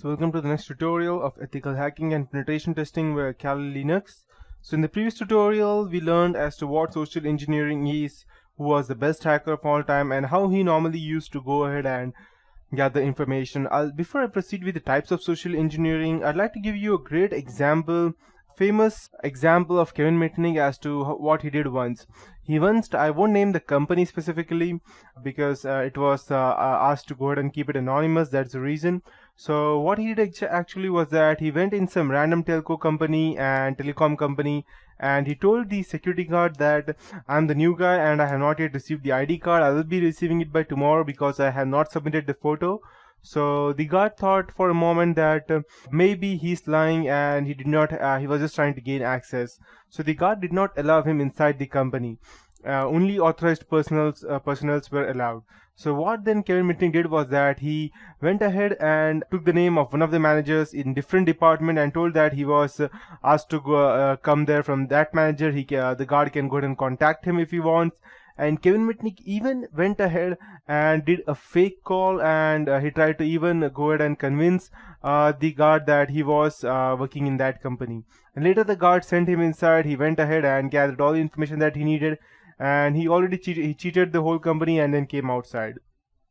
So welcome to the next tutorial of ethical hacking and penetration testing with Kali Linux. So in the previous tutorial we learned as to what social engineering is, who was the best hacker of all time, and how he normally used to go ahead and gather information. Before I proceed with the types of social engineering, I'd like to give you a great example, famous example of Kevin Mitnick as to what he did once. I won't name the company specifically because it was asked to go ahead and keep it anonymous. That's the reason. So what he did actually was that he went in some random telco company and telecom company, and he told the security guard that I'm the new guy and I have not yet received the ID card. I will be receiving it by tomorrow because I have not submitted the photo. So the guard thought for a moment that maybe he's lying and he did not. He was just trying to gain access. So the guard did not allow him inside the company. Only authorized personals were allowed. So what then Kevin Mitnick did was that he went ahead and took the name of one of the managers in different department and told that he was asked to go, come there from that manager. The guard can go ahead and contact him if he wants. And Kevin Mitnick even went ahead and did a fake call, and he tried to even go ahead and convince the guard that he was working in that company. And later the guard sent him inside. He went ahead and gathered all the information that he needed, and he already cheated the whole company and then came outside.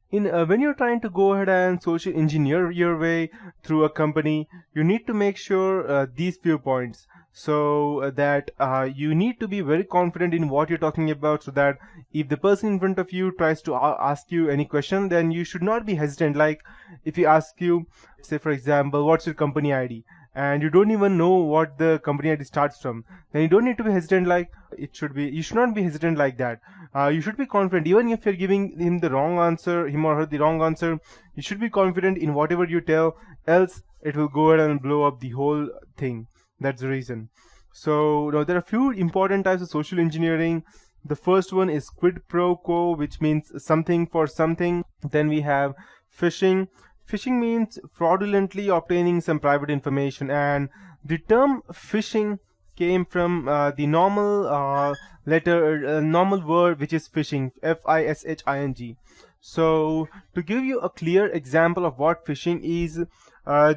When you're trying to go ahead and social engineer your way through a company, you need to make sure these few points. So that you need to be very confident in what you're talking about, so that if the person in front of you tries to ask you any question, then you should not be hesitant. Like if he asks you, say for example, what's your company ID, and you don't even know what the company ID starts from, then you don't need to be hesitant like it should be. You should not be hesitant like that. You should be confident. Even if you're giving him the wrong answer, him or her the wrong answer, you should be confident in whatever you tell, else it will go ahead and blow up the whole thing. That's the reason. So now there are a few important types of social engineering. The first one is quid pro quo, which means something for something. Then we have phishing. Phishing means fraudulently obtaining some private information, and the term phishing came from the normal word, which is phishing, F-I-S-H-I-N-G. So to give you a clear example of what phishing is,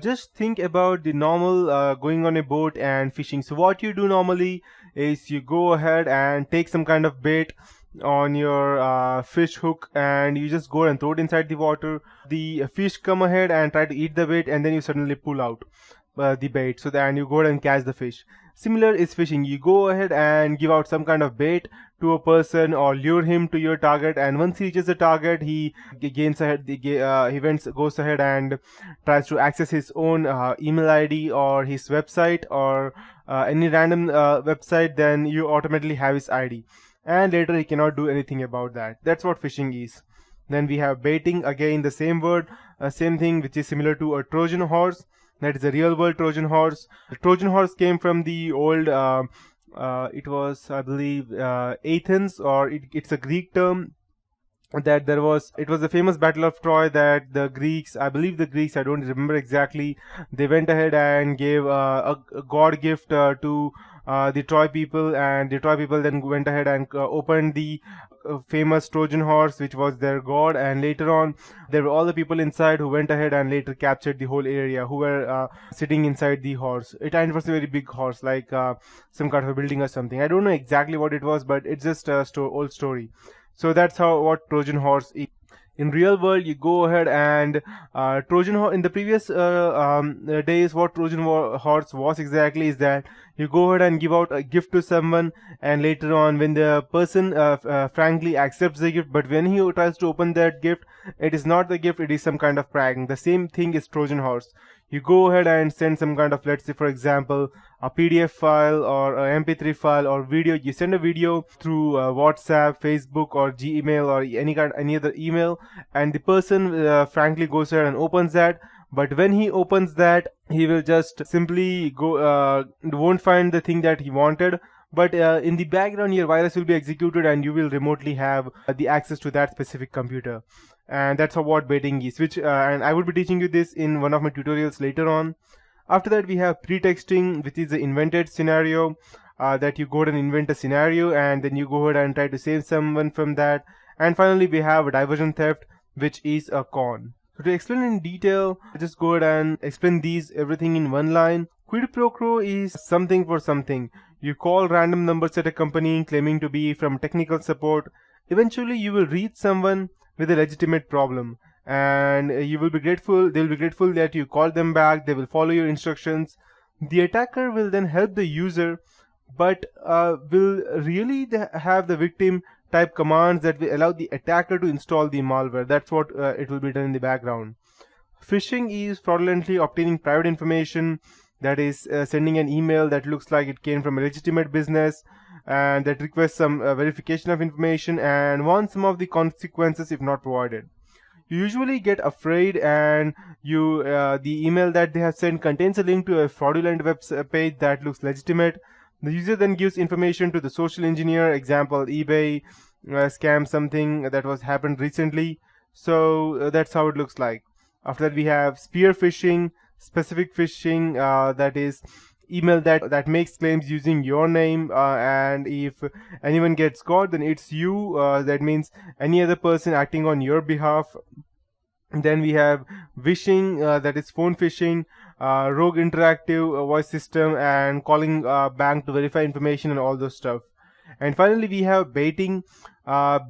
just think about the normal going on a boat and fishing. So what you do normally is you go ahead and take some kind of bait on your fish hook, and you just go and throw it inside the water. The fish come ahead and try to eat the bait, and then you suddenly pull out the bait, so that you go ahead and catch the fish. Similar is fishing. You go ahead and give out some kind of bait to a person or lure him to your target, and once he reaches the target, he goes ahead and tries to access his own email ID or his website or any random website. Then you automatically have his ID, and later he cannot do anything about that. That's what phishing is. Then we have baiting, again the same word, same thing, which is similar to a Trojan horse. That is a real world Trojan horse. The Trojan horse came from the old it was, I believe, Athens, or it's a Greek term. That it was the famous battle of Troy that the Greeks, I don't remember exactly, they went ahead and gave a god gift to the Troy people, and the Troy people then went ahead and opened the famous Trojan horse, which was their god, and later on there were all the people inside who went ahead and later captured the whole area, who were sitting inside the horse. It was a very big horse, like some kind of a building or something. I don't know exactly what it was, but it's just a old story. So that's what Trojan horse is. In real world, you go ahead and Trojan horse in the previous days, what Trojan horse was exactly is that you go ahead and give out a gift to someone, and later on when the person frankly accepts the gift, but when he tries to open that gift, it is not the gift, it is some kind of prank. The same thing is Trojan horse. You go ahead and send some kind of, let's say for example, a PDF file or a MP3 file or video. You send a video through WhatsApp, Facebook, or Gmail, or any other email, and the person frankly goes ahead and opens that. But when he opens that, he will just simply won't find the thing that he wanted. But in the background, your virus will be executed, and you will remotely have the access to that specific computer. And that's what baiting is, and I will be teaching you this in one of my tutorials later on. After that, we have pretexting, which is the invented scenario, that you go ahead and invent a scenario, and then you go ahead and try to save someone from that. And finally, we have diversion theft, which is a con. So to explain in detail, I'll just go ahead and explain these everything in one line. Quid pro quo is something for something. You call random numbers at a company claiming to be from technical support. Eventually you will reach someone with a legitimate problem, and you will be grateful, they will be grateful that you called them back, they will follow your instructions. The attacker will then help the user, but will really have the victim type commands that will allow the attacker to install the malware. That's what it will be done in the background. Phishing is fraudulently obtaining private information, that is sending an email that looks like it came from a legitimate business and that requests some verification of information and wants some of the consequences if not provided. You usually get afraid, and the email that they have sent contains a link to a fraudulent web page that looks legitimate. The user then gives information to the social engineer, example eBay scam, something that was happened recently. So that's how it looks like. After that we have spear phishing, specific phishing, that is email that makes claims using your name, and if anyone gets caught then it's you, that means any other person acting on your behalf. Then we have vishing, that is phone phishing, rogue interactive voice system, and calling bank to verify information and all those stuff. And finally we have baiting.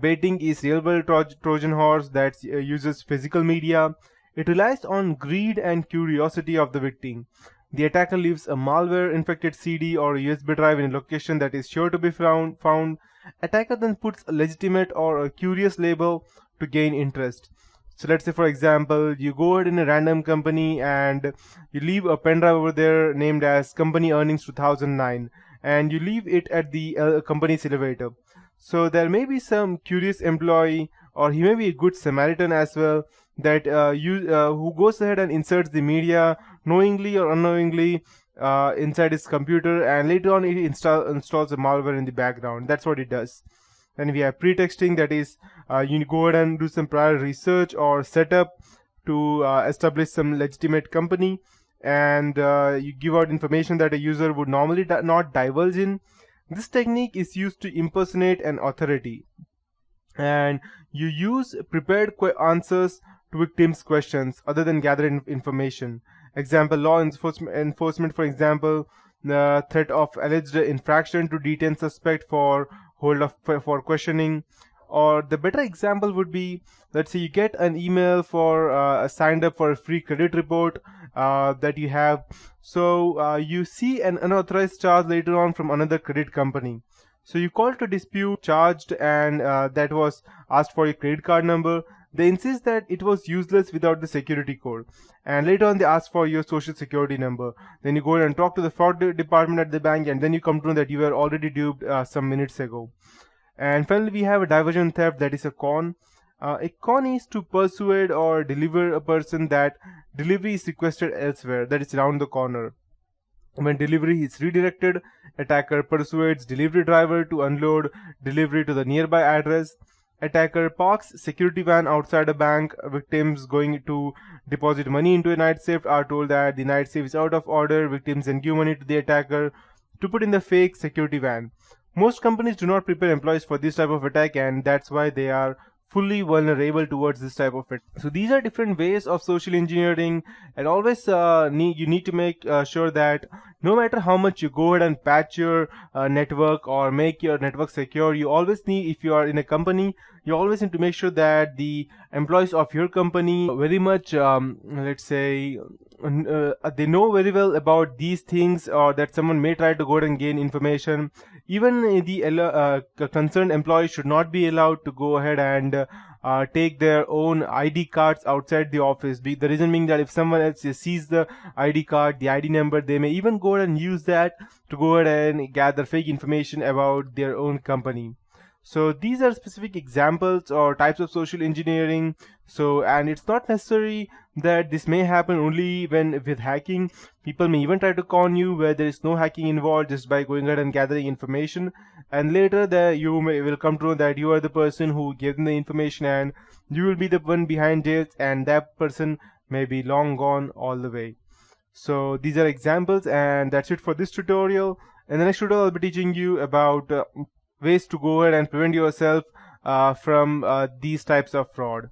Baiting is real world Trojan horse that uses physical media. It relies on greed and curiosity of the victim. The attacker leaves a malware infected CD or a USB drive in a location that is sure to be found. Attacker then puts a legitimate or a curious label to gain interest. So let's say, for example, you go ahead in a random company and you leave a pen drive over there named as company earnings 2009, and you leave it at the company's elevator. So there may be some curious employee, or he may be a good Samaritan as well, that who goes ahead and inserts the media knowingly or unknowingly inside his computer, and later on he installs a malware in the background. That's what it does. Then we have pretexting, that is you go ahead and do some prior research or setup to establish some legitimate company, and you give out information that a user would normally not divulge in. This technique is used to impersonate an authority, and you use prepared answers to victims' questions other than gathered information. Example, law enforcement, for example, the threat of alleged infraction to detain suspect for for questioning. Or the better example would be, let's say you get an email for signed up for a free credit report that you have. So you see an unauthorized charge later on from another credit company. So you call to dispute charged, and that was asked for your credit card number. They insist that it was useless without the security code, and later on they ask for your social security number. Then you go and talk to the fraud department at the bank, and then you come to know that you were already duped some minutes ago. And finally we have a diversion theft, that is a con. A con is to persuade or deliver a person that delivery is requested elsewhere, that is around the corner. When delivery is redirected, attacker persuades delivery driver to unload delivery to the nearby address. Attacker parks security van outside a bank. Victims going to deposit money into a night safe are told that the night safe is out of order. Victims then give money to the attacker to put in the fake security van. Most companies do not prepare employees for this type of attack, and that's why they are fully vulnerable towards this type of it. So these are different ways of social engineering, and always you need to make sure that no matter how much you go ahead and patch your network or make your network secure, you always need, if you are in a company, you always need to make sure that the employees of your company very much let's say they know very well about these things, or that someone may try to go ahead and gain information. Even the concerned employee should not be allowed to go ahead and take their own ID cards outside the office. The reason being that if someone else sees the ID card, the ID number, they may even go ahead and use that to go ahead and gather fake information about their own company. So these are specific examples or types of social engineering. So, and it's not necessary that this may happen only with hacking. People may even try to con you where there is no hacking involved, just by going ahead and gathering information, and later you will come to know that you are the person who gave them the information, and you will be the one behind it, and that person may be long gone all the way. So these are examples, and that's it for this tutorial. In the next tutorial I'll be teaching you about ways to go ahead and prevent yourself from these types of fraud.